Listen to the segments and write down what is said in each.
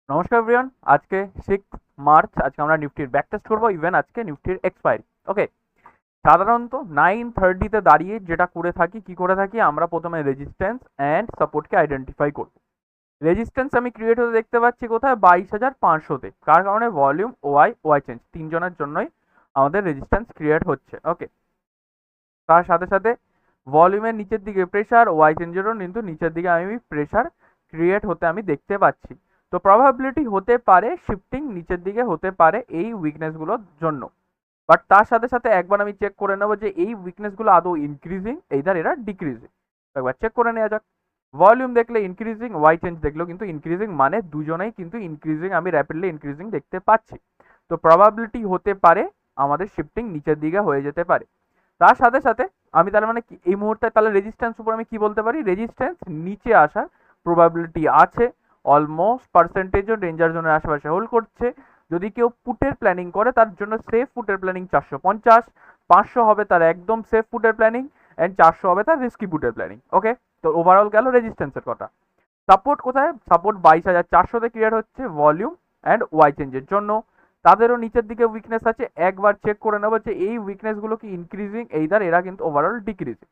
নমস্কার এভরিওয়ান। আজকে 6 মার্চ, আজকে আমরা নিফটির ব্যাক টেস্ট করবো। ইভেন আজকে নিফটির এক্সপায়ারি। ওকে, সাধারণত 9:30-তে দাঁড়িয়ে যেটা করে থাকি, কি করে থাকি, আমরা প্রথমে রেজিস্ট্যান্স অ্যান্ড সাপোর্টকে আইডেন্টিফাই করব। রেজিস্ট্যান্স আমি ক্রিয়েট হতে দেখতে পাচ্ছি কোথায়, 22,500-তে। কার কারণে? ভলিউম, ওয়াই চেঞ্জ, তিনজনের জন্যই আমাদের রেজিস্ট্যান্স ক্রিয়েট হচ্ছে। ওকে, তার সাথে সাথে ভলিউমের নিচের দিকে প্রেসার, ওয়াই চেঞ্জেরও কিন্তু নিচের দিকে আমি প্রেসার ক্রিয়েট হতে আমি দেখতে পাচ্ছি। তো প্রবাবিলিটি হতে পারে শিফটিং নিচের দিকে হতে পারে এই উইকনেসগুলোর জন্য। বাট তার সাথে সাথে একবার আমি চেক করে নেবো যে এই উইকনেসগুলো আদৌ ইনক্রিজিং, এইদার এরা ডিক্রিজিং। একবার চেক করে নেওয়া যাক। ভলিউম দেখলে ইনক্রিজিং, ওয়াই চেঞ্জ দেখলেও কিন্তু ইনক্রিজিং, মানে দুজনেই কিন্তু ইনক্রিজিং, আমি র্যাপিডলি ইনক্রিজিং দেখতে পাচ্ছি। তো প্রবাবিলিটি হতে পারে আমাদের শিফটিং নিচের দিকে হয়ে যেতে পারে। তার সাথে সাথে আমি তাহলে মানে এই মুহূর্তে তাহলে রেজিস্ট্যান্স উপর আমি কি বলতে পারি, রেজিস্ট্যান্স নিচে আসার প্রবাবিলিটি আছে। অলমোস্ট পার্সেন্টেজও ডেঞ্জার জোনের আশেপাশে হোল্ড করছে। যদি কেউ পুটের প্ল্যানিং করে তার জন্য সেফ ফুটের প্ল্যানিং 450, 500 হবে তার একদম সেফ ফুটের প্ল্যানিং, অ্যান্ড 400 হবে তার রিস্কি ফুটের প্ল্যানিং। ওকে, তো ওভারঅল গেল রেজিস্ট্যান্সের কথা। সাপোর্ট কোথায়? সাপোর্ট 22,400-তে ক্রিয়েট হচ্ছে ভলিউম অ্যান্ড ওয়াই চেঞ্জের জন্য। তাদেরও নিচের দিকে উইকনেস আছে, একবার চেক করে নেবো যে এই উইকনেসগুলো কি ইনক্রিজিং, এইদার এরা কিন্তু ওভারঅল ডিক্রিজিং।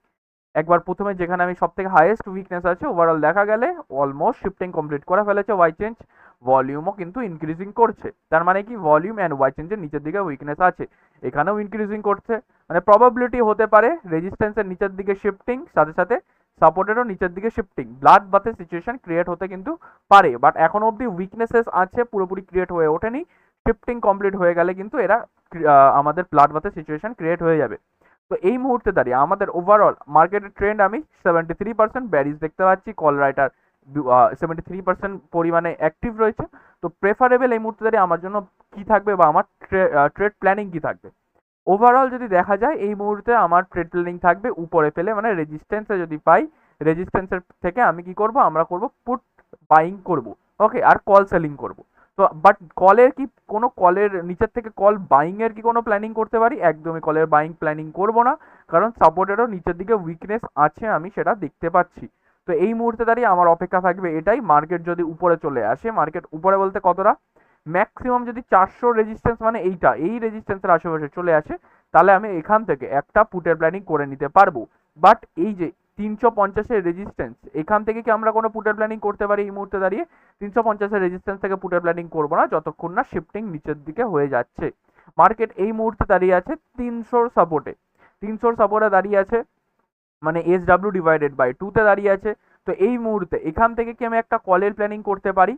একবার প্রথমে যেখানে আমি সব থেকে হাইয়েস্ট উইকনেস আছে, ওভারঅল দেখা গেলে অলমোস্ট শিফটিং কমপ্লিট করে ফেলেছে ওয়াই চেঞ্জ। ভলিউমও কিন্তু ইনক্রিজিং করছে, তার মানে কি ভলিউম অ্যান্ড ওয়াই চেঞ্জের নিচের দিকে উইকনেস আছে, এখানেও ইনক্রিজিং করছে। মানে প্রবাবিলিটি হতে পারে রেজিস্ট্যান্সের নিচের দিকে শিফটিং, সাথে সাথে সাপোর্টেরও নিচের দিকে শিফটিং, ব্লাড বাথের সিচুয়েশন ক্রিয়েট হতে কিন্তু পারে। বাট এখনো অবধি উইকনেসেস আছে, পুরোপুরি ক্রিয়েট হয়ে ওঠেনি। শিফটিং কমপ্লিট হয়ে গেলে কিন্তু এরা আমাদের ব্লাড বাথের সিচুয়েশন ক্রিয়েট হয়ে যাবে। তো এই মুহূর্তে দাঁড়িয়ে আমাদের ওভারঅল মার্কেটের ট্রেন্ড আমি 73% ব্যারিজ দেখতে পাচ্ছি। কল রাইটার 73% পরিমাণে অ্যাক্টিভ রয়েছে। তো প্রেফারেবল এই মুহূর্তে দাঁড়িয়ে আমার জন্য কি থাকবে, বা আমার ট্রেড প্ল্যানিং কি থাকবে? ওভারঅল যদি দেখা যায় এই মুহূর্তে আমার ট্রেড প্ল্যানিং থাকবে উপরে পেলে, মানে রেজিস্ট্যান্সে যদি পাই, রেজিস্ট্যান্সের থেকে আমি কি করব, আমরা করব পুট বাইং করব। ওকে, আর কল সেলিং করব। তো বাট কলের কি কোনো কলের নিচের থেকে কল বাইং এর কি কোনো প্ল্যানিং করতে পারি? একদমই কলের বাইং প্ল্যানিং করব না, কারণ সাপোর্টেরও নিচের দিকে উইকনেস আছে, আমি সেটা দেখতে পাচ্ছি। তো এই মুহূর্তে দাঁড়িয়ে আমার অপেক্ষা থাকবে এটাই, মার্কেট যদি উপরে চলে আসে, মার্কেট উপরে বলতে কতটা, ম্যাক্সিমাম যদি 400 রেজিস্ট্যান্স মানে এইটা, এই রেজিস্ট্যান্সের আশেপাশে চলে আসে, তাহলে আমি এখান থেকে একটা পুটের প্ল্যানিং করে নিতে পারবো। বাট এই যে 350-এর রেজিস্ট্যান্স, এখান থেকে কি আমরা কোনো পুটের প্ল্যানিং করতে পারি এই মুহূর্তে দাঁড়িয়ে? 350-এর রেজিস্ট্যান্স থেকে পুটের প্ল্যানিং করবো না যতক্ষণ না শিফটিং নিচের দিকে হয়ে যাচ্ছে। মার্কেট এই মুহূর্তে দাঁড়িয়ে আছে 300 সাপোর্টে, 300 সাপোর্টে দাঁড়িয়ে আছে, মানে SW ডিভাইডেড বাই 2-তে দাঁড়িয়ে আছে। তো এই মুহূর্তে এখান থেকে কি আমি একটা কলের প্ল্যানিং করতে পারি?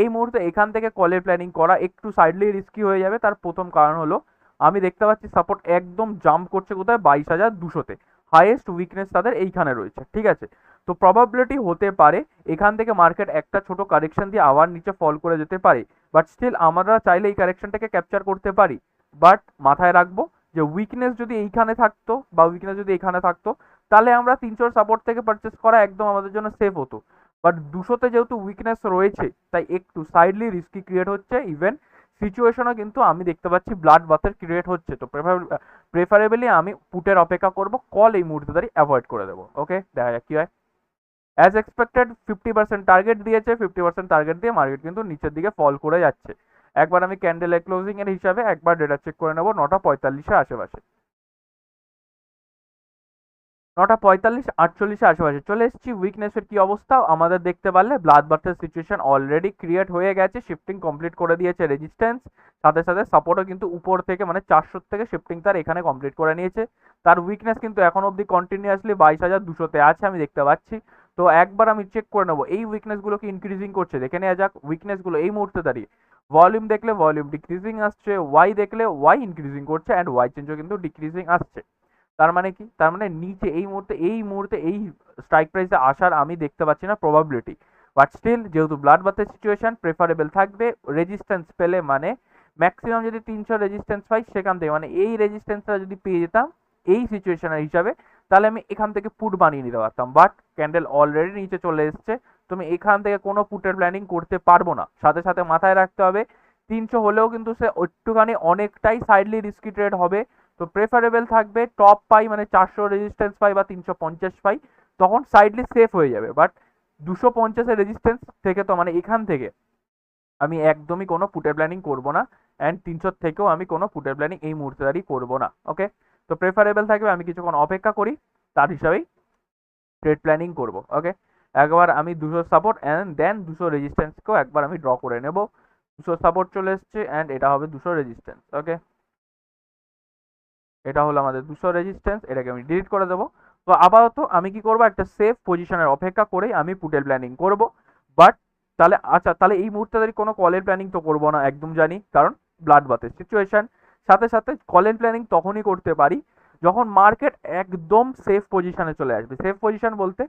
এই মুহূর্তে এখান থেকে কলের প্ল্যানিং করা একটু সাইডলি রিস্কি হয়ে যাবে। তার প্রথম কারণ হলো আমি দেখতে পাচ্ছি সাপোর্ট একদম জাম্প করছে কোথায়, 22,200-তে। হাইয়েস্ট উইকনেস তাদের এইখানে রয়েছে, ঠিক আছে। তো প্রবাবিলিটি হতে পারে এখান থেকে মার্কেট একটা ছোট কারেকশন দিয়ে আবার নিচে ফল করে যেতে পারে। বাট স্টিল আমরা চাইলে এই কারেকশনটাকে ক্যাপচার করতে পারি। বাট মাথায় রাখবো যে উইকনেস যদি এইখানে থাকতো, বা উইকনেস যদি এখানে থাকতো, তাহলে আমরা 300 সাপোর্ট থেকে পারচেস করা একদম আমাদের জন্য সেফ হতো। বাট 200-তে যেহেতু উইকনেস রয়েছে, তাই একটু সাইডলি রিস্কি ক্রিয়েট হচ্ছে। ইভেন সিচুয়েশনও কিন্তু আমি দেখতে পাচ্ছি ব্লাড বাথের ক্রিয়েট হচ্ছে। তো প্রেফারেবলি আমি পুটের অপেক্ষা করব, কল এই মুহূর্তে দাঁড়িয়ে অ্যাভয়েড করে দেবো। ওকে, দেখা যাক কি হয়। অ্যাজ এক্সপেক্টেড 50% টার্গেট দিয়েছে, 50% টার্গেট দিয়ে মার্কেট কিন্তু নিচের দিকে ফল করে যাচ্ছে। একবার আমি ক্যান্ডেলের ক্লোজিং এর হিসাবে একবার ডেটা চেক করে নেবো 9:45-এর আশেপাশে। 9:45, 48 আশেপাশে চলে এসেছি। উইকনেসের কি অবস্থা আমাদের দেখতে পারলে, ব্লাড বাথের সিচুয়েশন অলরেডি ক্রিয়েট হয়ে গেছে, শিফটিং কমপ্লিট করে দিয়েছে রেজিস্ট্যান্স, সাথে সাথে সাপোর্টও কিন্তু উপর থেকে মানে 400 থেকে শিফটিং তার এখানে কমপ্লিট করে নিয়েছে। তার উইকনেস কিন্তু এখন অবধি কন্টিনিউয়াসলি 22,200-তে আছে, আমি দেখতে পাচ্ছি। তো একবার আমি চেক করে নেবো এই উইকনেসগুলো কি ইনক্রিজিং করছে, দেখে নেওয়া যাক উইকনেসগুলো এই মুহূর্তে দাঁড়িয়ে। ভলিউম দেখলে ভলিউম ডিক্রিজিং আসছে, ওয়াই দেখলে ওয়াই ইনক্রিজিং করছে, অ্যান্ড ওয়াই চেঞ্জও কিন্তু ডিক্রিজিং আসছে। তার মানে কি, তার মানে নিচে এই মুহূর্তে এই স্ট্রাইক প্রাইসে আসার আমি দেখতে পাচ্ছি না প্রবাবিলিটি। বাট স্টিল যেহেতু ব্লাড বাথের সিচুয়েশন, প্রেফারেবল থাকবে রেজিস্ট্যান্স পেলে, মানে ম্যাক্সিমাম যদি 300 রেজিস্ট্যান্স পাই সেখান থেকে, মানে এই রেজিস্ট্যান্সটা যদি পেয়ে যেতাম এই সিচুয়েশনের হিসাবে, তাহলে আমি এখান থেকে পুট বানিয়ে নিতে পারতাম। বাট ক্যান্ডেল অলরেডি নিচে চলে এসছে, তুমি এখান থেকে কোনো পুটের প্ল্যানিং করতে পারবো না। সাথে সাথে মাথায় রাখতে হবে 300 হলেও কিন্তু সে একটুখানি অনেকটাই সাইডলি রিস্কি ট্রেড হবে। তো প্রেফারেবল থাকবে টপ পাই, মানে 400 রেজিস্ট্যান্স পাই বা 350 পাই, তখন সাইডলি সেফ হয়ে যাবে। বাট 250-এর রেজিস্ট্যান্স থেকে তো মানে এখান থেকে আমি একদমই কোনো পুটের প্ল্যানিং করব না, অ্যান্ড 300 থেকেও আমি কোনো পুটের প্ল্যানিং এই মুহূর্তে দাঁড়িয়ে করবো না। ওকে, তো প্রেফারেবল থাকবে আমি কিছুক্ষণ অপেক্ষা করি, তার হিসাবেই ট্রেড প্ল্যানিং করব। ওকে, একবার আমি 200 সাপোর্ট অ্যান্ড দেন 200 রেজিস্ট্যান্সকেও একবার আমি ড্র করে নেব। 200 সাপোর্ট চলে এসছে অ্যান্ড এটা হবে 200 রেজিস্ট্যান্স। ওকে, এটা হলো আমাদের 200 রেজিস্ট্যান্স, এটাকে আমি ডিলিট করে দেবো। তো আপাতত আমি কি করব, একটা সেফ পজিশনের অপেক্ষা করেই আমি পুটের প্ল্যানিং করব। বাট তাহলে আচ্ছা, তাহলে এই মুহূর্তে দাঁড়িয়ে কোনো কলের প্ল্যানিং তো করবো না, একদম জানি, কারণ ব্লাড বাথের সিচুয়েশন। সাথে সাথে কলের প্ল্যানিং তখনই করতে পারি যখন মার্কেট একদম সেফ পজিশনে চলে আসবে। সেফ পজিশন বলতে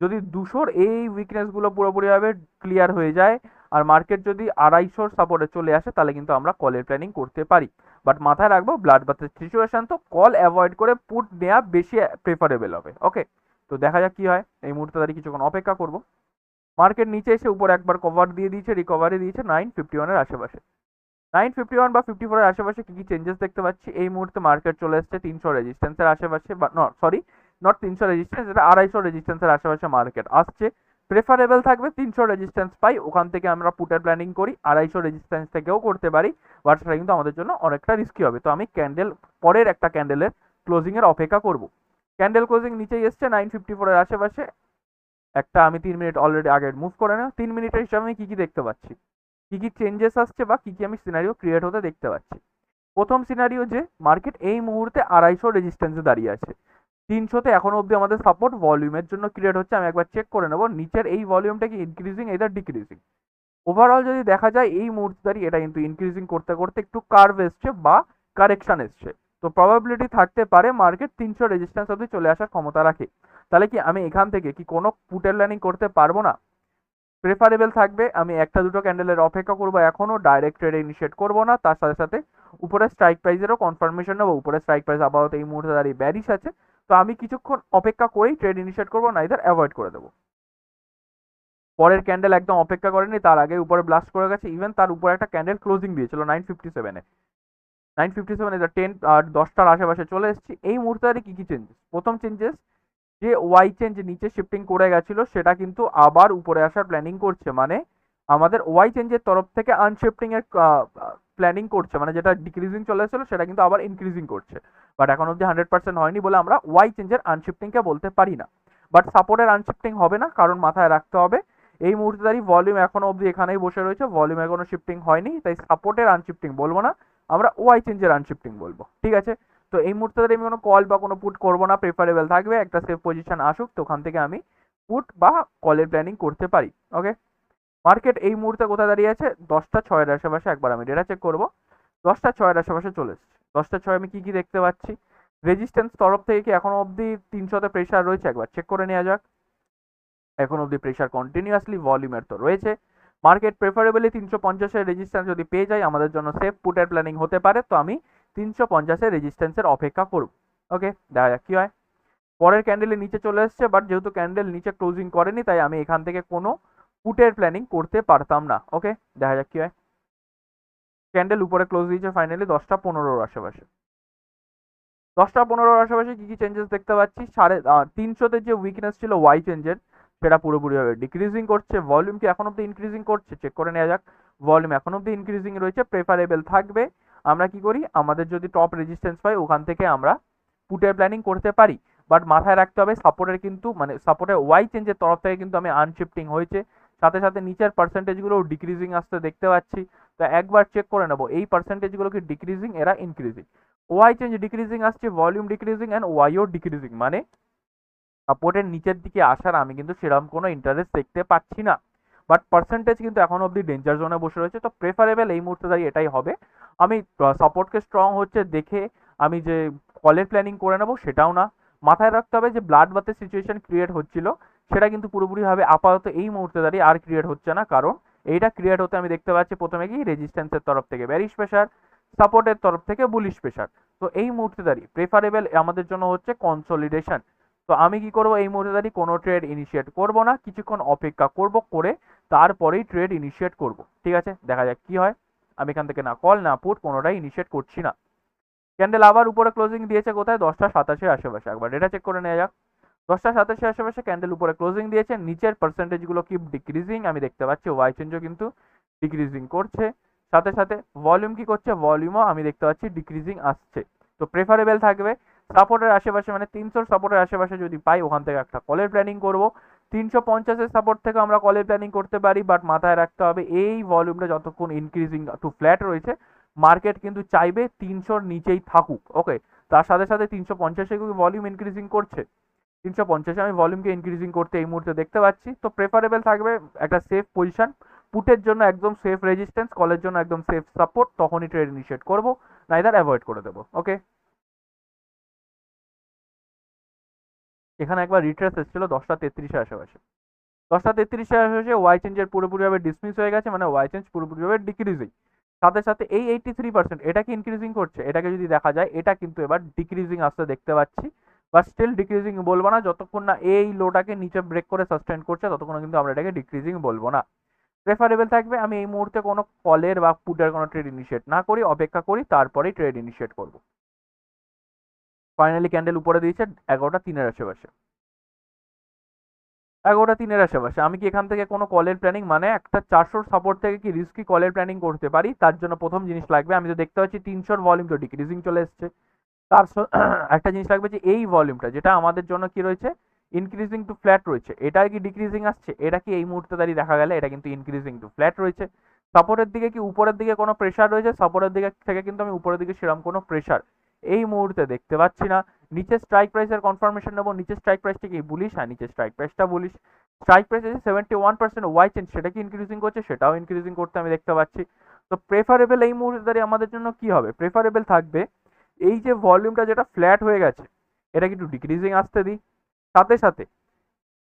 যদি 200-র এই উইকনেসগুলো পুরোপুরিভাবে ক্লিয়ার হয়ে যায় আর মার্কেট যদি 250-র সাপোর্টে চলে আসে, তাহলে কিন্তু আমরা কলের প্ল্যানিং করতে পারি। বাট মাথায় রাখবো ব্লাড বাথের সিচুয়েশন, তো কল অ্যাভয়েড করে পুট নেওয়া বেশি প্রেফারেবল হবে। ওকে, তো দেখা যাক কি হয়। এই মুহূর্তে দাঁড়িয়ে কিছুক্ষণ অপেক্ষা করব। মার্কেট নিচে এসে উপর একবার কভার দিয়ে দিয়েছে, রিকভারি দিয়েছে 951-এর আশেপাশে। 951 বা 54-এর আশেপাশে কি কি চেঞ্জেস দেখতে পাচ্ছি, এই মুহূর্তে মার্কেট চলে এসছে 300 রেজিস্ট্যান্সের আশেপাশে, বা নট 300 রেজিস্ট্যান্স, এটা 250 রেজিস্ট্যান্সের আশেপাশে মার্কেট আসছে। প্রেফারেবল থাকবে 300 রেজিস্ট্যান্স পাই, ওখান থেকে আমরা পুটের প্ল্যানিং করি। 250 রেজিস্ট্যান্স থেকেও করতে পারি, বাট সেটা কিন্তু আমাদের জন্য অনেকটা রিস্কি হবে। তো আমি ক্যান্ডেল পরের একটা ক্যান্ডেলের ক্লোজিং এর অপেক্ষা করব। ক্যান্ডেল ক্লোজিং নিচেই এসছে 954-এর আশেপাশে। একটা আমি 3 মিনিট অলরেডি আগে মুভ করে না, 3 মিনিটের হিসাবে আমি কি কি দেখতে পাচ্ছি, কি কি চেঞ্জেস আসছে বা কি কি আমি সিনারিও ক্রিয়েট হতে দেখতে পাচ্ছি। প্রথম সিনারিও যে মার্কেট এই মুহূর্তে 250 রেজিস্ট্যান্সে দাঁড়িয়ে আছে, 300-তে এখনো অবধি আমাদের সাপোর্ট ভলিউমের জন্য ক্রিয়েট হচ্ছে। আমি একবার চেক করে নেব নিচের এই ভলিউমটা কি ইনক্রিজিং এদার ডিক্রিজিং। ওভারঅল যদি দেখা যায় এই মুহূর্তে দাঁড়িয়ে এটা কিন্তু ইনক্রিজিং করতে করতে একটু কার্ভ এসছে বা কারেকশন এসছে। তো প্রবাবিলিটি থাকতে পারে মার্কেট 300 রেজিস্ট্যান্স অবধি চলে আসার ক্ষমতা রাখে। তাহলে কি আমি এখান থেকে কি কোনো পুটের লাইনিং করতে পারবো না? প্রেফারেবল থাকবে আমি একটা দুটো ক্যান্ডেলের অপেক্ষা করবো, এখনো ডাইরেক্ট ট্রেড ইনিশিয়েট করবো না। তার সাথে সাথে উপরে স্ট্রাইক প্রাইসেরও কনফার্মেশন নেবো। উপরে স্ট্রাইক প্রাইস আপাতত এই মুহূর্তে দাঁড়িয়ে ব্যারিশ আছে, তো আমি কিছুক্ষণ অপেক্ষা করেই ট্রেড ইনিশিয়েট করবো, না ইদার অ্যাভয়েড করে দেবো। পরের ক্যান্ডেল একদম অপেক্ষা করেনি, তার আগে উপরে ব্লাস্ট করে গেছে। ইভেন তার উপরে একটা ক্যান্ডেল ক্লোজিং দিয়েছিল 957-এ। 957 10টার আশেপাশে চলে এসেছি। এই মুহূর্তে কি কি চেঞ্জেস, প্রথম চেঞ্জেস যে ওয়াই চেঞ্জ নিচে শিফটিং করে গেছিল সেটা কিন্তু আবার উপরে আসার প্ল্যানিং করছে, মানে আমাদের ওয়াই চেঞ্জের তরফ থেকে আনশিফটিং এর প্ল্যানিং করছে, মানে যেটা ডিক্রিজিং চলে এসেছিল সেটা কিন্তু আবার ইনক্রিজিং করছে। বাট এখন অব্দি 100% হয়নি বলে আমরা ওয়াই চেঞ্জের আনশিফটিং কে বলতে পারি না। বাট সাপোর্টের আনশিফটিং হবে না, কারণ মাথায় রাখতে হবে এই মুহূর্তে দাঁড়িয়ে ভলিউম এখনো অব্দি এখানেই বসে রয়েছে, ভলিউমে কোনো শিফটিং হয়নি, তাই সাপোর্টের আনশিফটিং বলবো না, আমরা ওয়াই চেঞ্জের আনশিফটিং বলবো। ঠিক আছে, তো এই মুহূর্তে আমি কোনো কল বা কোনো পুট করবো না, প্রেফারেবল থাকবে একটা সেফ পজিশন আসুক, তো ওখান থেকে আমি পুট বা কলের প্ল্যানিং করতে পারি। ওকে, মার্কেট এই মুহূর্তে কোথায় দাঁড়িয়ে আছে, 10টা 6-এর আশেপাশে। একবার আমি ডেটা চেক করবো, 10টা 6-এর আশেপাশে চলে এসেছে। 10টা 6 আমি কি কি দেখতে পাচ্ছি, রেজিস্ট্যান্স তরফ থেকে কি এখনো অব্দি 300-তে প্রেশার রয়েছে, একবার চেক করে নেওয়া যাক। এখন অব্দি প্রেশার কন্টিনিউয়াসলি ভলিউমের তো রয়েছে। মার্কেট প্রেফারেবলি 350-এর রেজিস্ট্যান্স যদি পেয়ে যায় আমাদের জন্য সেফ পুটের প্ল্যানিং হতে পারে, তো আমি 350-এর রেজিস্ট্যান্সের অপেক্ষা করব। ওকে, দেখা যাক কি হয়। পরের ক্যান্ডেলে নিচে চলে এসছে, বাট যেহেতু ক্যান্ডেল নিচে ক্লোজিং করেনি তাই আমি এখান থেকে কোনো পুটের প্ল্যানিং করতে পারতাম না। ওকে, দেখা যাক কি হয়। ক্যান্ডেল উপরে ক্লোজ দিয়েছে ফাইনালি 10টা 15-র আশেপাশে। 10টা 15-র আশেপাশে কি কি চেঞ্জেস দেখতে পাচ্ছি, 350-তে যে উইকনেস ছিল ওয়াই চেঞ্জের সেটা পুরোপুরিভাবে ডিক্রিজিং করছে। ভলিউম কি এখন অব্দি ইনক্রিজিং করছে, চেক করে নেওয়া যাক। ভলিউম এখন অব্দি ইনক্রিজিং রয়েছে, প্রেফারেবল থাকবে আমরা কি করি, আমাদের যদি টপ রেজিস্ট্যান্স পাই ওখান থেকে আমরা পুটের প্ল্যানিং করতে পারি। বাট মাথায় রাখতে হবে সাপোর্টের কিন্তু মানে সাপোর্টের ওয়াই চেঞ্জের তরফ থেকে কিন্তু আমি আনশিফটিং হয়েছে, সাথে সাথে নিচের পার্সেন্টেজগুলো ডিক্রিজিং আসতে দেখতে পাচ্ছি। তো একবার চেক করে নেবো এই পার্সেন্টেজগুলো কি ডিক্রিজিং এরা ইনক্রিজিং। ওয়াই চেঞ্জ ডিক্রিজিং আসছে, volume decreasing and YO decreasing, মানে সাপোর্টের নিচের দিকে আসার আমি কিন্তু সেরকম কোনো ইন্টারেস্ট দেখতে পাচ্ছি না। বাট পার্সেন্টেজ কিন্তু এখন অব্দি ডেঞ্জার জোনে বসে রয়েছে, তো প্রেফারেবল এই মুহূর্তে দাঁড়িয়ে এটাই হবে। আমি সাপোর্টকে স্ট্রং হচ্ছে দেখে আমি যে কলের প্ল্যানিং করে নেবো সেটাও না। মাথায় রাখতে হবে যে ব্লাড বাথের সিচুয়েশন ক্রিয়েট হচ্ছিল সেটা কিন্তু পুরোপুরিভাবে আপাতত এই মুহূর্তে দাঁড়িয়ে আর ক্রিয়েট হচ্ছে না, কারণ এইটা ক্রিয়েট হতে আমি দেখতে পাচ্ছি প্রথমে কি রেজিস্ট্যান্সের তরফ থেকে ব্যারিশ প্রেশার, সাপোর্টের তরফ থেকে বুলিশ প্রেশার। তো এই মুহূর্তে দাঁড়িয়ে প্রেফারেবল আমাদের জন্য হচ্ছে কনসলিডেশন। তো আমি কি করব, এই মুহূর্তে দাঁড়িয়ে কোনো ট্রেড ইনিশিয়েট করব না, কিছুক্ষণ অপেক্ষা করব, করে তারপরেই ট্রেড ইনিশিয়েট করব। ঠিক আছে, দেখা যাক কি হয়। আমি এখান থেকে না কল না পুট কোনোটাই ইনিশিয়েট করছি না। ক্যান্ডেল আবার উপরে ক্লোজিং দিয়েছে কোথায়, 10টা 87-এর আশেপাশে। একবার ডেটা চেক করে নেওয়া যাক। 10টা 87-এর আশেপাশে ক্যান্ডেল উপরে ক্লোজিং দিয়েছে, নিচের পার্সেন্টেজগুলো কি ডিক্রিজিং আমি দেখতে পাচ্ছি, ওয়াই চেঞ্জও কিন্তু ডিক্রিজিং করছে, সাথে সাথে ভলিউম কি করছে, ভলিউমও আমি দেখতে পাচ্ছি ডিক্রিজিং আসছে। তো প্রেফারেবল থাকবে সাপোর্টের আশেপাশে, মানে 300 সাপোর্টের আশেপাশে যদি পাই ওখান থেকে একটা কলের প্ল্যানিং করব। 350-এর সাপোর্ট থেকে আমরা কলের প্ল্যানিং করতে পারি, বাট মাথায় রাখতে হবে এই ভলিউমটা যতক্ষণ ইনক্রিজিং টু ফ্ল্যাট রয়েছে মার্কেট কিন্তু চাইবে 300-র নিচেই থাকুক। ওকে, তার সাথে সাথে 350-এ ভলিউম ইনক্রিজিং করছে, 350-এ আমি ভলিউমকে ইনক্রিজিং করতে এই মুহূর্তে দেখতে পাচ্ছি। তো প্রেফারেবল থাকবে একটা সেফ পজিশন, পুটের জন্য একদম সেফ রেজিস্ট্যান্স, কলের জন্য একদম সেফ সাপোর্ট, তখনই ট্রেড ইনিশিয়েট করবো, নাইদার অ্যাভয়েড করে দেবো। ওকে, এখানে একবার রিট্রেস এসেছিল 10:33-এর আশেপাশে, 10:33-এর আশেপাশে ওয়াই চেঞ্জের পুরোপুরিভাবে ডিসমিস হয়ে গেছে, মানে ওয়াই চেঞ্জ পুরোপুরিভাবে ডিক্রিজিং। সাথে সাথে এই 83% এটা কি ইনক্রিজিং করছে, এটাকে যদি দেখা যায় এটা কিন্তু এবার ডিক্রিজিং আসতে দেখতে পাচ্ছি, বা স্টিল ডিক্রিজিং বলবো না, যতক্ষণ না এই লোটাকে নিচে ব্রেক করে সাস্টেন করছে ততক্ষণ কিন্তু আমরা এটাকে ডিক্রিজিং বলবো না। প্রেফারেবল থাকবে আমি এই মুহূর্তে কোনো কলের বা পুটের কোনো ট্রেড ইনিশিয়েট না করি, অপেক্ষা করি, তারপরেই ট্রেড ইনিশিয়েট করব। ফাইনালি ক্যান্ডেল উপরে দিয়েছে 11:03-এর আশেপাশে, 11:03-এর আশেপাশে আমি কি এখান থেকে কোনো কলের প্ল্যানিং, মানে একটা 400 সাপোর্ট থেকে কি রিস্কি কলের প্ল্যানিং করতে পারি? তার জন্য প্রথম জিনিস লাগবে, আমি তো দেখতে পাচ্ছি 300-র ভলিউম তো ডিক্রিজিং চলে এসছে, তার একটা জিনিস লাগবে যে এই ভলিউমটা যেটা আমাদের জন্য কি রয়েছে, ইনক্রিজিং টু ফ্ল্যাট রয়েছে, এটা কি ডিক্রিজিং আসছে, এটা কি এই মুহূর্তে দাঁড়িয়ে দেখা গেলে এটা কিন্তু ইনক্রিজিং টু ফ্ল্যাট রয়েছে। সাপোর্টের দিকে কি উপরের দিকে কোনো প্রেশার রয়েছে? সাপোর্টের দিকে থেকে কিন্তু আমি উপরের দিকে সেরকম কোনো প্রেশার এই মুহূর্তে দেখতে পাচ্ছি না। নিচে স্ট্রাইক প্রাইসের কনফার্মেশন নেবো, নিচে স্ট্রাইক প্রাইসটা কি বুলিশ? হ্যাঁ, নিচে স্ট্রাইক প্রাইসটা বুলিশ। স্ট্রাইক প্রাইস আছে 71%, ওয়াই চেঞ্জ সেটা কি ইনক্রিজিং করছে? সেটাও ইনক্রিজিং করতে আমি দেখতে পাচ্ছি। তো প্রেফারেবল এই মুহূর্তে দাঁড়িয়ে আমাদের জন্য কি হবে? প্রেফারেবল থাকবে এই যে ভলিউমটা যেটা ফ্ল্যাট হয়ে গেছে এটা কিন্তু ডিক্রিজিং আসতে দিই, সাথে সাথে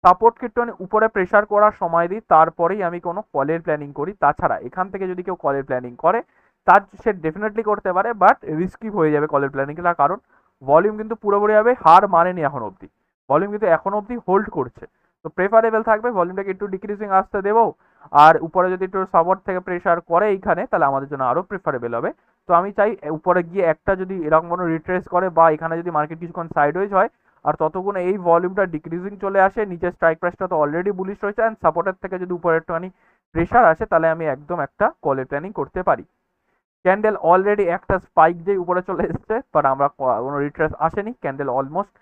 সাপোর্টকে একটু উপরে প্রেশার করার সময় দিই, তারপরেই আমি কোনো কলের প্ল্যানিং করি। তাছাড়া এখান থেকে যদি কেউ কলের প্ল্যানিং করে তার সে ডেফিনেটলি করতে পারে, বাট রিস্কি হয়ে যাবে কলের প্ল্যানিংটা, কারণ ভলিউম কিন্তু পুরোপুরিভাবে হার মানেনি এখন অবধি, ভলিউম কিন্তু এখন অবধি হোল্ড করছে। তো প্রেফারেবল থাকবে ভলিউমটাকে একটু ডিক্রিজিং আসতে দেবো, আর উপরে যদি একটু সাপোর্ট থেকে প্রেশার করে এইখানে তাহলে আমাদের জন্য আরও প্রেফারেবল হবে। তো আমি চাই উপরে গিয়ে একটা যদি এরকম কোনো রিট্রেস করে বা এখানে যদি মার্কেট কিছুক্ষণ সাইডওয়েজ হয় আর ততক্ষণে এই ভলিউমটা ডিক্রিজিং চলে আসে, নিচের স্ট্রাইক প্রাইসটা তো অলরেডি বুলিশ রয়েছে, অ্যান্ড সাপোর্টের থেকে যদি উপরে একটুখানি প্রেশার আসে তাহলে আমি একদম একটা কলের প্ল্যানিং করতে পারি। ক্যান্ডেল অলরেডি একটা স্পাইক যে উপরে চলে এসেছে, বাট আমরা কোনো রিট্রেস আসেনি, ক্যান্ডেল অলমোস্ট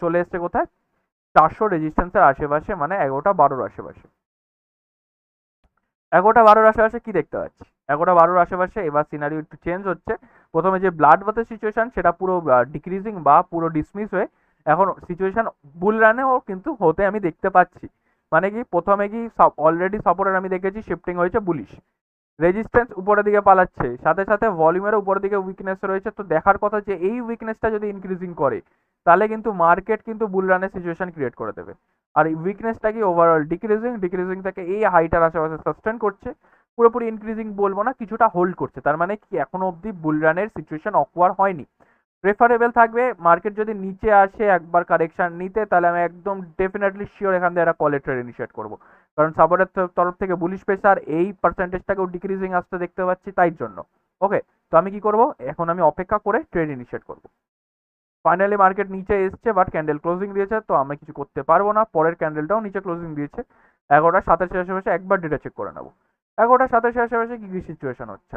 চলে এসছে কোথায়, 400 রেজিস্ট্যান্সের আশেপাশে, মানে 11:12-র আশেপাশে। 11:12-র আশেপাশে কি দেখতে পাচ্ছি, 11:12-র আশেপাশে এবার সিনারিও একটু চেঞ্জ হচ্ছে। প্রথমে যে ব্লাড বাথের সিচুয়েশন সেটা পুরো ডিক্রিজিং বা পুরো ডিসমিস হয়ে এখন সিচুয়েশন বুল রানেও কিন্তু হতে আমি দেখতে পাচ্ছি। মানে কি প্রথমে কি অলরেডি সাপোর্টার আমি দেখেছি শিফটিং হয়েছে বুলিশ, রেজিস্ট্যান্স উপরের দিকে পালাচ্ছে, সাথে সাথে ভলিউমের উপরের দিকে উইকনেস রয়েছে। তো দেখার কথা যে এই উইকনেসটা যদি ইনক্রিজিং করে তাহলে কিন্তু মার্কেট কিন্তু বুল রানের সিচুয়েশন ক্রিয়েট করে দেবে। আর এই উইকনেসটা কি ওভারঅল ডিক্রিজিং, ডিক্রিজিং থেকে এই হাইটার আশেপাশে সাস্টেন করছে, পুরোপুরি ইনক্রিজিং বলবো না, কিছুটা হোল্ড করছে, তার মানে কি এখনো অবধি বুল রানের সিচুয়েশন অকওয়ার হয়নি। প্রেফারেবল থাকবে মার্কেট যদি নিচে আসে একবার কারেকশন নিতে, তাহলে আমি একদম ডেফিনেটলি শিওর এখান থেকে একটা কলের ট্রেড ইনিশিয়েট করবো, কারণ সাপোর্টের তরফ থেকে বুলিশ প্রেসার এই পার্সেন্টেজটাকেও ডিক্রিজিং আসতে দেখতে পাচ্ছি, তাই জন্য। ওকে, তো আমি কি করব, এখন আমি অপেক্ষা করে ট্রেড ইনিশিয়েট করব। ফাইনালি মার্কেট নিচে এসছে, বাট ক্যান্ডেল ক্লোজিং দিয়েছে, তো আমরা কিছু করতে পারবো না। পরের ক্যান্ডেলটাও নিচে ক্লোজিং দিয়েছে, 11:27-এর আশেপাশে একবার ডেটা চেক করে নেবো। 11:27-এর আশেপাশে কি কি সিচুয়েশন হচ্ছে,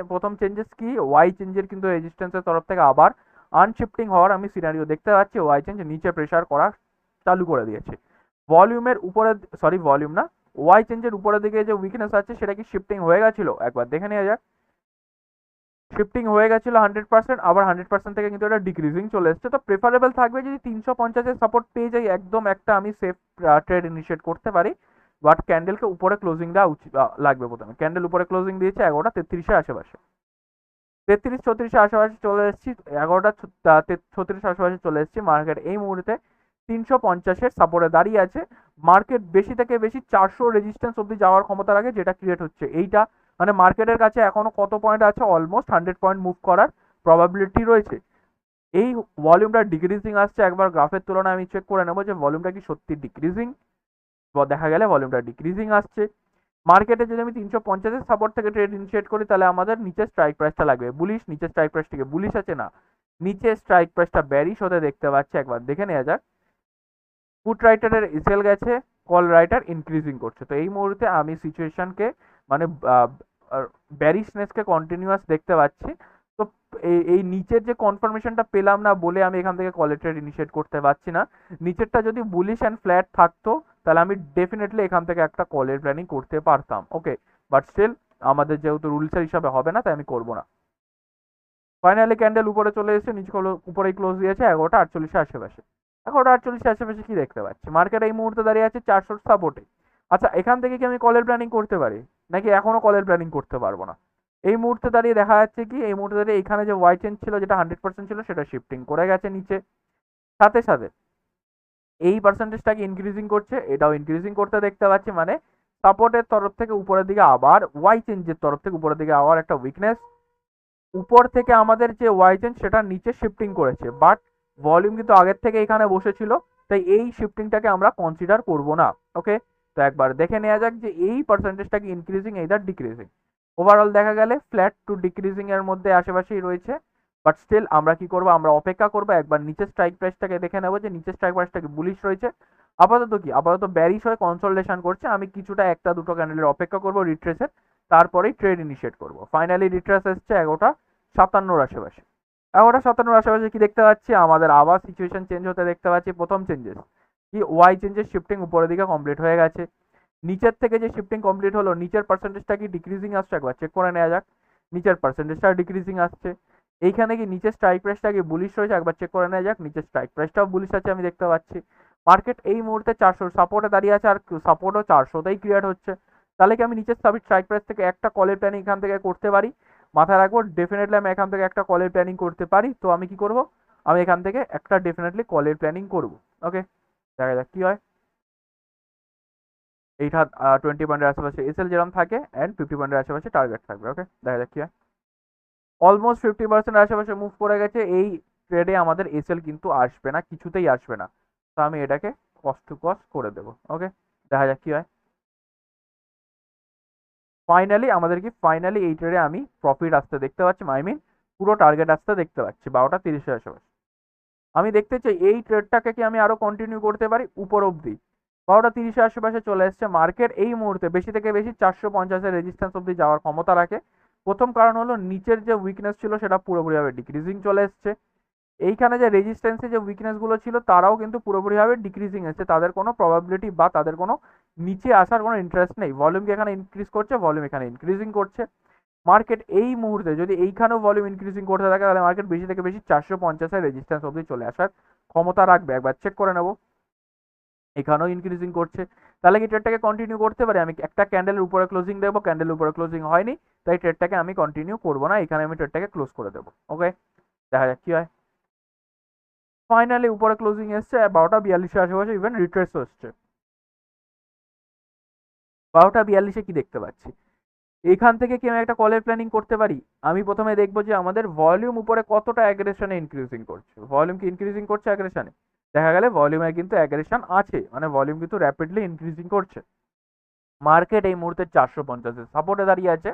প্রথম চেঞ্জেস কি, ওয়াই চেঞ্জের কিন্তু রেজিস্ট্যান্সের তরফ থেকে আবার আনশিফটিং হওয়ার আমি সিনারিও দেখতে পাচ্ছি, ওয়াই চেঞ্জ নিচে প্রেশার করা চালু করে দিয়েছে। ভলিউমের উপরে, সরি ভলিউম না, ওয়াই চেঞ্জের উপরের দিকে যে উইকনেস আছে সেটা কি শিফটিং হয়ে গেছিল একবার দেখে নেওয়া যাক। শিফটিং হয়ে গেছিল 100%, আবার 100% থেকে কিন্তু এটা ডিক্রিজিং চলে এসছে। তো প্রেফারেবল থাকবে যদি 350-এর সাপোর্ট পেয়ে যাই একদম একটা আমি সেফ ট্রেড ইনিশিয়েট করতে পারি, বাট ক্যান্ডেলকে উপরে ক্লোজিং দেওয়া উচিত লাগবে। প্রথমে ক্যান্ডেল উপরে ক্লোজিং দিয়েছে 11:33-এর আশেপাশে, 33-34-এর আশেপাশে চলে এসেছি, 11:36 আশেপাশে চলে এসেছি। মার্কেট এই মুহূর্তে 350-এর সাপোর্টে দাঁড়িয়ে আছে, মার্কেট বেশি থেকে বেশি 400 রেজিস্ট্যান্স অব্দি যাওয়ার ক্ষমতা রাখে, যেটা ক্রিয়েট হচ্ছে এইটা, মানে মার্কেটের কাছে এখনো কত পয়েন্ট আছে, অলমোস্ট 100 পয়েন্ট মুভ করার প্রবাবিলিটি রয়েছে। এই ভলিউমটা ডিক্রিজিং আসছে, একবার গ্রাফের তুলনায় আমি চেক করে নেবো যে ভলিউমটা কি সত্যি ডিক্রিজিং, দেখা গেলে ভলিউমটা ডিক্রিজিং আসছে। মার্কেটে যদি আমি 350-এর সাপোর্ট থেকে ট্রেড ইনিশিয়েট করি তাহলে আমাদের নিচের স্ট্রাইক প্রাইসটা লাগবে বুলিশ, নিচের স্ট্রাইক প্রাইস থেকে বুলিশ আছে না, নিচে স্ট্রাইক প্রাইসটা ব্যারিশ হতে দেখতে পাচ্ছি, একবার দেখে নেওয়া যাক। পুট রাইটারের এসএল গেছে, কল রাইটার ইনক্রিজিং করছে, তো এই মুহূর্তে আমি সিচুয়েশনকে মানে ব্যারিশনেসকে কন্টিনিউয়াস দেখতে পাচ্ছি। তো এই নিচের যে কনফার্মেশনটা পেলাম না বলে আমি এখান থেকে কলের ট্রেড ইনিশিয়েট করতে পারছি না। নিচেরটা যদি বুলিশ অ্যান্ড ফ্ল্যাট থাকতো তাহলে আমি ডেফিনেটলি এখান থেকে একটা কলের প্ল্যানিং করতে পারতাম। ওকে, বাট স্টিল আমাদের যেহেতু রুলসের হিসাবে হবে না তাই আমি করবো না। ফাইনালি ক্যান্ডেল উপরে চলে এসেছে, নিচে উপরেই ক্লোজ দিয়েছে 11:48 আশেপাশে। 11:48 আশেপাশে কি দেখতে পাচ্ছি, মার্কেট এই মুহূর্তে দাঁড়িয়ে আছে 400 সাপোর্টে। আচ্ছা, এখান থেকে কি আমি কলের প্ল্যানিং করতে পারি নাকি এখনো কলের প্ল্যানিং করতে পারবো না? এই মুহূর্তে দাঁড়িয়ে দেখা যাচ্ছে কি, এই মুহূর্তে দাঁড়িয়ে এখানে যে ওয়াই চেঞ্জ ছিল যেটা 100% ছিল সেটা শিফটিং করে গেছে নিচে। সাথে সাথে এই পার্সেন্টেজটাকে ইনক্রিজিং করছে, এটাও ইনক্রিজিং করতে দেখতে পাচ্ছি। মানে সাপোর্টের তরফ থেকে উপরের দিকে আবার ওয়াই চেঞ্জের তরফ থেকে উপরের দিকে আবার একটা উইকনেস। উপর থেকে আমাদের যে ওয়াই চেঞ্জ সেটা নিচে শিফটিং করেছে, বাট ভলিউম কিন্তু আগের থেকে এখানে বসেছিল, তাই এই শিফটিংটাকে আমরা কনসিডার করব না। ওকে, তো একবার দেখে নেওয়া যাক যে এই পার্সেন্টেজটাকে ইনক্রিজিং এইদার ডিক্রিজিং। ওভারঅল দেখা গেলে ফ্ল্যাট টু ডিক্রিজিং এর মধ্যে আশেপাশেই রয়েছে, বাট স্টিল আমরা কি করব, আমরা অপেক্ষা করব, একবার নিচের স্ট্রাইক প্রাইসটাকে দেখে নেব যে নিচের স্ট্রাইক প্রাইসটাকে বুলিশ রয়েছে। আপাতত কি, আপাতত ব্যারিশ হয়ে কনসোলিডেশন করছে। আমি কিছুটা একটা দুটো ক্যান্ডেলের অপেক্ষা করব রিট্রেসের, তারপরেই ট্রেড ইনিশিয়েট করব। ফাইনালি রিট্রেস এসছে 11:57 আশেপাশে। 11:57 আশেপাশে কি দেখতে পাচ্ছি, আমাদের আবার সিচুয়েশন চেঞ্জ হতে দেখতে পাচ্ছি। প্রথম চেঞ্জেস কি, ওয়াই চেঞ্জের শিফটিং উপরের দিকে কমপ্লিট হয়ে গেছে। নিচের থেকে যে শিফটিং কমপ্লিট হলো, নিচের পার্সেন্টেজটা কি ডিক্রিজিং আসছে একবার চেক করে নেওয়া যাক। নিচের পার্সেন্টেজটা ডিক্রিজিং আসছে। এইখানে কি নিচের স্ট্রাইক প্রাইসটা কি বুলিশ রয়েছে একবার চেক করে নেওয়া যাক। নিচের স্ট্রাইক প্রাইসটাও বুলিশ আছে আমি দেখতে পাচ্ছি। মার্কেট এই মুহূর্তে 400 সাপোর্টে দাঁড়িয়ে আছে, আর সাপোর্টও 400তেই ক্রিয়েট হচ্ছে। তাহলে কি আমি নিচের স্ট্রাইক প্রাইস থেকে একটা কলের প্ল্যানিং এখান থেকে করতে পারি? মাথায় রাখবো ডেফিনেটলি আমি এখান থেকে একটা কলের প্ল্যানিং করতে পারি। তো আমি কি করব, আমি এখান থেকে একটা ডেফিনেটলি কলের প্ল্যানিং করব। ওকে, দেখা যাক কি হয়। এইটা 20 পয়েন্টের আশেপাশে এসএল যেরকম থাকে অ্যান্ড 50 পয়েন্টের আশেপাশে টার্গেট থাকবে। ওকে, দেখা যাক কি হয়। অলমোস্ট 50% আশেপাশে মুভ করে গেছে। এই ট্রেডে আমাদের এসএল কিন্তু আসবে না, কিছুতেই আসবে না। তো আমি এটাকে কস্ট টু কস্ট করে দেবো। ওকে, দেখা যাক কি হয়। ফাইনালি এই ট্রেডে আমি প্রফিট আসতে দেখতে পাচ্ছি, আই মিন পুরো টার্গেট আসতে দেখতে পাচ্ছি 12:30 আশেপাশে। আমি দেখতে চাই এই ট্রেডটাকে কি আমি আরো কন্টিনিউ করতে পারি উপর অবধি। 12:30 আশেপাশে চলে এসছে মার্কেট। এই মুহূর্তে বেশি থেকে বেশি 450-এর রেজিস্ট্যান্স অবধি যাওয়ার ক্ষমতা রাখে। প্রথম কারণ হলো নিচের যে উইকনেস ছিল সেটা পুরোপুরিভাবে ডিক্রিজিং চলে এসছে। এইখানে যে রেজিস্ট্যান্সে যে উইকনেসগুলো ছিল তারাও কিন্তু পুরোপুরিভাবে ডিক্রিজিং এসছে। তাদের কোনো প্রবাবিলিটি বা তাদের কোনো নিচে আসার কোনো ইন্টারেস্ট নেই। ভলিউমকে এখানে ইনক্রিজ করছে, ভলিউম এখানে ইনক্রিজিং করছে। মার্কেট এই মুহূর্তে যদি এইখানেও ভলিউম ইনক্রিজিং করতে থাকে তাহলে মার্কেট বেশি থেকে বেশি 450-এর রেজিস্ট্যান্স অবধি চলে আসার ক্ষমতা রাখবে। একবার চেক করে নেব, এখানেও ইনক্রিজিং করছে। তাহলে কি ট্রেডটাকে কন্টিনিউ করতে পারি? আমি একটা ক্যান্ডেলের উপরে ক্লোজিং দেবো, ক্যান্ডেলের উপরে ক্লোজিং হয়নি, তাই ট্রেডটাকে আমি কন্টিনিউ করবো না, এখানে আমি ট্রেডটাকে ক্লোজ করে দেবো। ওকে, দেখা যাক কি হয়। ফাইনালি উপরে ক্লোজিং এসছে 12:42 আশেপাশে, ইভেন রিট্রেসও এসছে। 12:42 কি দেখতে পাচ্ছি, এখান থেকে কি আমি একটা কলের প্ল্যানিং করতে পারি? আমি প্রথমে দেখবো যে আমাদের ভলিউম উপরে কতটা অ্যাগ্রেশনে ইনক্রিজিং করছে। ভলিউম কি ইনক্রিজিং করছে অ্যাগ্রেশনে? দেখা গেলে ভলিউমে কিন্তু অ্যাগ্রেশন আছে, মানে ভলিউম কিন্তু র্যাপিডলি ইনক্রিজিং করছে। মার্কেট এই মুহূর্তে 450-এর সাপোর্টে দাঁড়িয়ে আছে।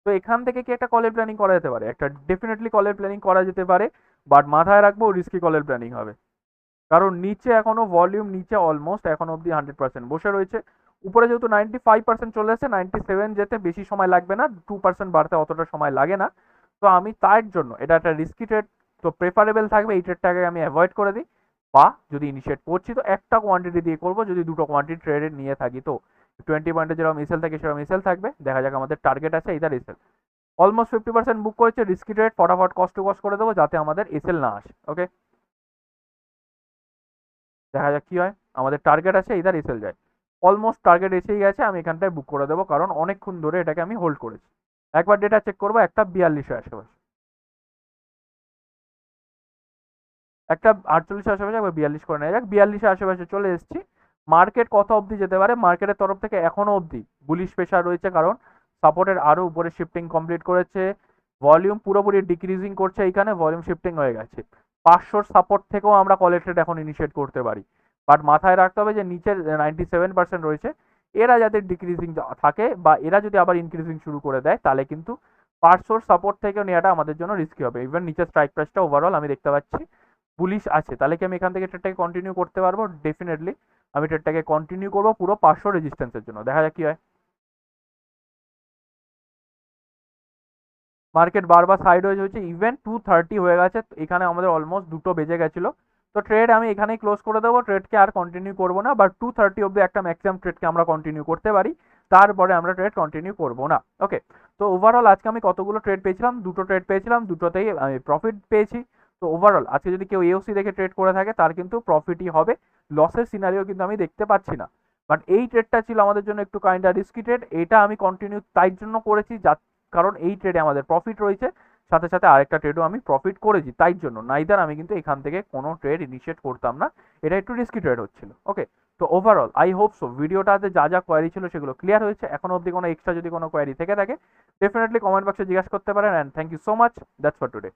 তো এখান থেকে কি একটা কলের প্ল্যানিং করা যেতে পারে? একটা ডেফিনেটলি কলের প্ল্যানিং করা যেতে পারে, বাট মাথায় রাখবো রিস্কি কলের প্ল্যানিং হবে। কারণ নিচে এখনো ভলিউম নিচে অলমোস্ট এখন অব্দি 100% বসে রয়েছে। উপরে যেহেতু 95% চলে এসেছে, 97 যেতে বেশি সময় লাগবে না, 2% বাড়তে অতটা সময় লাগে না। তো আমি তার জন্য এটা একটা রিস্কি ট্রেড, তো প্রেফারেবল থাকবে এই ট্রেডটাকে আমি অ্যাভয়েড করে দিই। বা যদি ইনিশিয়েট করছি তো একটা কোয়ান্টিটি দিয়ে করবো, যদি দুটো কোয়ান্টিটি ট্রেডে নিয়ে থাকি তো 20 পয়েন্টে যেরকম এসএল থাকে সেরকম এসএল থাকবে। দেখা যাক, আমাদের টার্গেট আছে ইদার এসএল। অলমোস্ট 50% বুক করেছে, রিস্কি ট্রেড ফটাফট কস্ট টু কস্ট করে দেবো যাতে আমাদের এসএল না আসে। ওকে, দেখা যাক কি হয়। আমাদের টার্গেট আছে ইদার এসএল যায়। অলমোস্ট টার্গেট এসেই গেছে, আমি এখানটায় বুক করে দেবো কারণ অনেকক্ষণ ধরে এটাকে আমি হোল্ড করেছি। একবার ডেটা চেক করবো, একটা 42 আশেপাশে, একটা 48 আশেপাশে, একবার 42 করে নেওয়া যাক। 42 আশেপাশে চলে এসেছি। মার্কেট কত অবধি যেতে পারে? মার্কেটের তরফ থেকে এখনো অবধি বুলিশ প্রেশার রয়েছে, কারণ সাপোর্টের আরো উপরে শিফটিং কমপ্লিট করেছে। ভলিউম পুরোপুরি ডিক্রিজিং করছে, এইখানে ভলিউম শিফটিং হয়ে গেছে। 500 সাপোর্ট থেকেও আমরা কলের ট্রেড এখন ইনিশিয়েট করতে পারি, বাট মাথায় রাখতে হবে যে নিচের 97% রয়েছে, এরা যাতে ডিক্রিজিং থাকে বা এরা যদি আবার ইনক্রিজিং শুরু করে দেয় তাহলে কিন্তু 500 সাপোর্ট থেকে নেওয়াটা আমাদের জন্য রিস্কি হবে। ইভেন নিচের স্ট্রাইক প্রাইসটা ওভারঅল আমি দেখতে পাচ্ছি বুলিশ আছে। তাহলে কি আমি এখান থেকে ট্রেডটাকে কন্টিনিউ করতে পারবো? ডেফিনেটলি আমি ট্রেডটাকে কন্টিনিউ করবো পুরো 500 রেজিস্ট্যান্সের জন্য। দেখা যাক কি হয়। মার্কেট বারবার সাইড হয়েছে, ইভেন 2:30 হয়ে গেছে, এখানে আমাদের অলমোস্ট 2টো বেজে গেছিলো। তো ট্রেড আমি এখানেই ক্লোজ করে দেবো, ট্রেডকে আর কন্টিনিউ করবো না, বাট 2:30 অব্দি একটা ম্যাক্সিমাম ট্রেডকে আমরা কন্টিনিউ করতে পারি, তারপরে আমরা ট্রেড কন্টিনিউ করবো না। ওকে, তো ওভারঅল আজকে আমি কতগুলো ট্রেড পেয়েছিলাম, 2টো ট্রেড পেয়েছিলাম, দুটোতেই আমি প্রফিট পেয়েছি। তো ওভারঅল আজকে যদি কেউ এওসি দেখে ট্রেড করে থাকে তার কিন্তু প্রফিটই হবে, লসের সিনারিও কিন্তু আমি দেখতে পাচ্ছি না। বাট এই ট্রেডটা ছিল আমাদের জন্য একটু কাইন্ডা রিস্কি ট্রেড, এটা আমি কন্টিনিউ তাই জন্য করেছি কারণ এই ট্রেডে আমাদের প্রফিট রয়েছে, সাথে সাথে আরেকটা ট্রেডও আমি প্রফিট করেছি, তাই জন্য নাইদার আমি কিন্তু এখান থেকে কোনো ট্রেড ইনিশিয়েট করতাম না, এটা একটু রিস্কি ট্রেড হচ্ছিল। ওকে, তো ওভারঅল আই হোপ সো ভিডিওটাতে যা যা কোয়ারি ছিল সেগুলো ক্লিয়ার হয়েছে। এখনো অবধি কোনো এক্সট্রা যদি কোনো কোয়ারি থেকে থাকে ডেফিনেটলি কমেন্ট বক্সে জিজ্ঞাসা করতে পারেন, and thank you so much, that's for today.